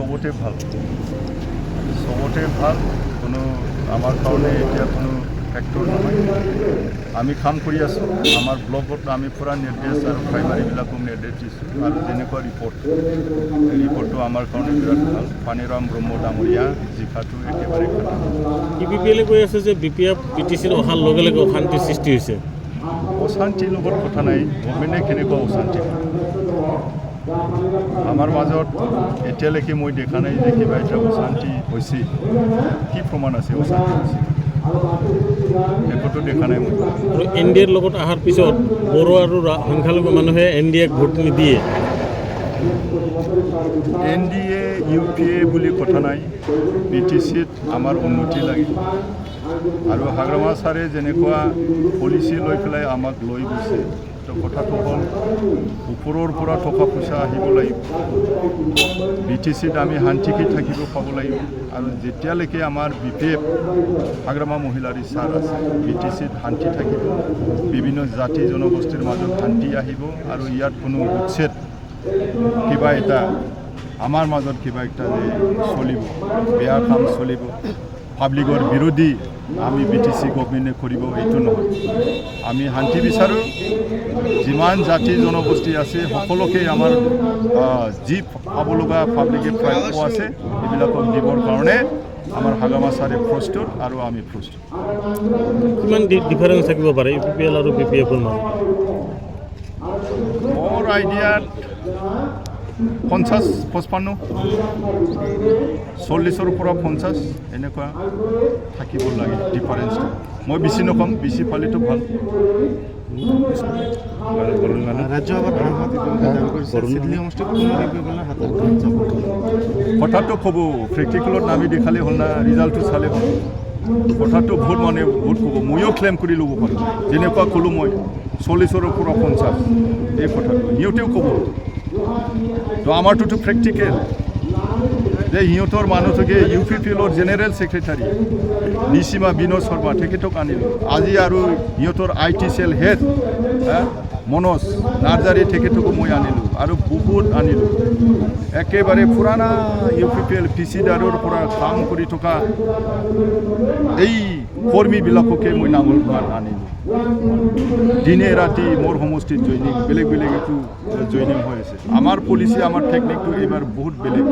সবতে ভাল কোনো আমাৰ কাৰণে এটা কোনো ফ্যাক্টৰ নহয় আমি কাম কৰি আছোঁ আমাৰ ব্লকত আমি পুৰা নিৰ্দেশ আৰু প্ৰাইমাৰীবিলাকক নিৰ্দেশ দিছোঁ আৰু যেনেকুৱা ৰিপৰ্টটো আমাৰ কাৰণে বিৰাট ভাল পানীৰাম ব্ৰহ্ম ডাঙৰীয়া জিকাটো একেবাৰে খাটাং ইপিপিএলে কৈ আছে যে বিপিএফ বিটিচিত অহাৰ লগে লগে অশান্তিৰ সৃষ্টি হৈছে অশান্তিৰ লগত কথা নাই গভৰ্ণমেণ্টে কেনেকুৱা অশান্তি আমাৰ মাজত এতিয়ালৈকে মই দেখা নাই যে কিবা এটা অশান্তি হৈছে কি প্ৰমাণ আছে অশান্তি হৈছে একোটো দেখা নাই মই আৰু এন ডি এৰ লগত অহাৰ পিছত বড়ো আৰু সংখ্যালঘু মানুহে এন ডি এক ভোট নিদিয়ে N D A U P A বুলি কথা নাই বি টি চিত আমাৰ উন্নতি লাগে আৰু হাগ্ৰামা ছাৰে যেনেকুৱা পলিচি লৈ পেলাই আমাক লৈ গৈছে তো কথাটো হ'ল ওপৰৰ পৰা টকা পইচা আহিব লাগিব বি টি চিত আমি শান্তিকৈ থাকিব পাব লাগিব আৰু যেতিয়ালৈকে আমাৰ বি পি এফ হাগ্ৰামা মহিলাৰ ইচ্ছা আছে বি টি চিত শান্তি থাকিব বিভিন্ন জাতি জনগোষ্ঠীৰ মাজত শান্তি আহিব আৰু ইয়াত কোনো উচ্ছেদ কিবা এটা আমাৰ মাজত কিবা এটা যে চলিব বেয়া কাম চলিব পাব্লিকৰ বিৰোধী আমি বি টি চি গভৰ্ণমেণ্টে কৰিব এইটো নহয় আমি শান্তি বিচাৰোঁ যিমান জাতি জনগোষ্ঠী আছে সকলোকে আমাৰ যি পাব লগা পাব্লিকে প্ৰাপ্য আছে এইবিলাকক দিবৰ কাৰণে আমাৰ হাগ্ৰামা ছাৰে প্ৰস্তুত আৰু আমি প্ৰস্তুত কিমান ডিফাৰেঞ্চ থাকিব পাৰে ইউ পি পি এল আৰু বি পি এফৰ মাজত মোৰ আইডিয়াত 50-55 40-ৰ পৰা 50 এনেকুৱা থাকিব লাগে ডিফাৰেঞ্চটো মই বেছি নকম বেছি পালেতো ভাল কথাটো ক'ব প্ৰেক্টিকেলত নামি দেখালে হ'ল না ৰিজাল্টটো চালে হ'ল কথাটো ভোট মানে ভোট ক'ব ময়ো ক্লেইম কৰি ল'ব পাৰোঁ যেনেকুৱা ক'লোঁ মই 40-ৰ পৰা 50 এই কথাটো সিহঁতেও ক'ব তো আমাৰটোতো প্ৰেক্টিকেল যে সিহঁতৰ মানুহটোকে ইউ পি পি এলৰ জেনেৰেল ছেক্ৰেটাৰী নিচিমা বিনোদ শৰ্মা তেখেতক আনিলোঁ আজি আৰু সিহঁতৰ I T cell head Manoj Narzary তেখেতকো মই আনিলোঁ আৰু বহুত আনিলোঁ একেবাৰে পুৰাণা ইউ পি পি এল পিচিদাৰৰ পৰা কাম কৰি থকা এই কৰ্মীবিলাককে মই নাঙলমান আনিলোঁ দিনে ৰাতি মোৰ সমষ্টিত জইনিং বেলেগ এইটো জইনিং হৈ আছে আমাৰ পলিচি আমাৰ টেকনিকটো এইবাৰ বহুত বেলেগ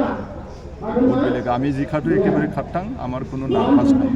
আমি জিকাটো একেবাৰে খাটাং আমাৰ কোনো নাৰ্ভাছ নাই